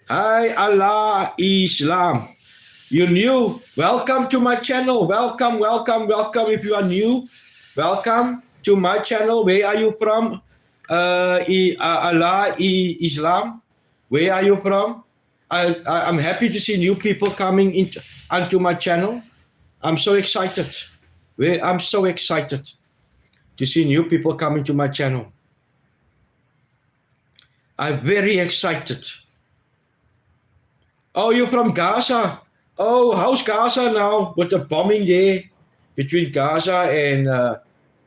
Hi, Allah Islam. You're new. Welcome to my channel. Welcome, welcome, welcome. If you are new, welcome to my channel. Where are you from? Allah Islam. Where are you from? I'm happy to see new people coming onto my channel. I'm so excited. I'm so excited to see new people coming to my channel. I'm very excited. Oh, you're from Gaza. Oh, how's Gaza now with the bombing there between Gaza and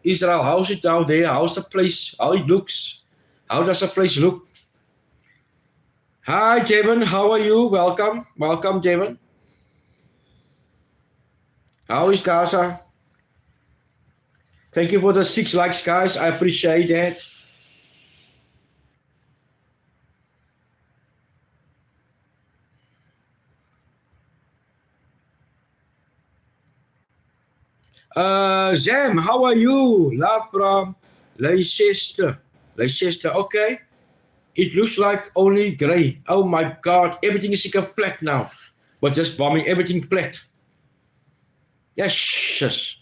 Israel? How's it now there? How's the place? How it looks? How does the place look? Hi, Javon. How are you? Welcome. Welcome, Javon. How is Gaza? Thank you for the 6 likes, guys. I appreciate that. Zam, how are you? Love from Leicester. Leicester, okay. It looks like only gray. Oh my god, everything is like a flat now. But just bombing everything flat. Yes.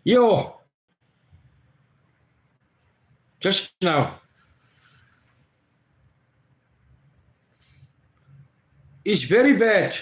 Yo, just now. It's very bad.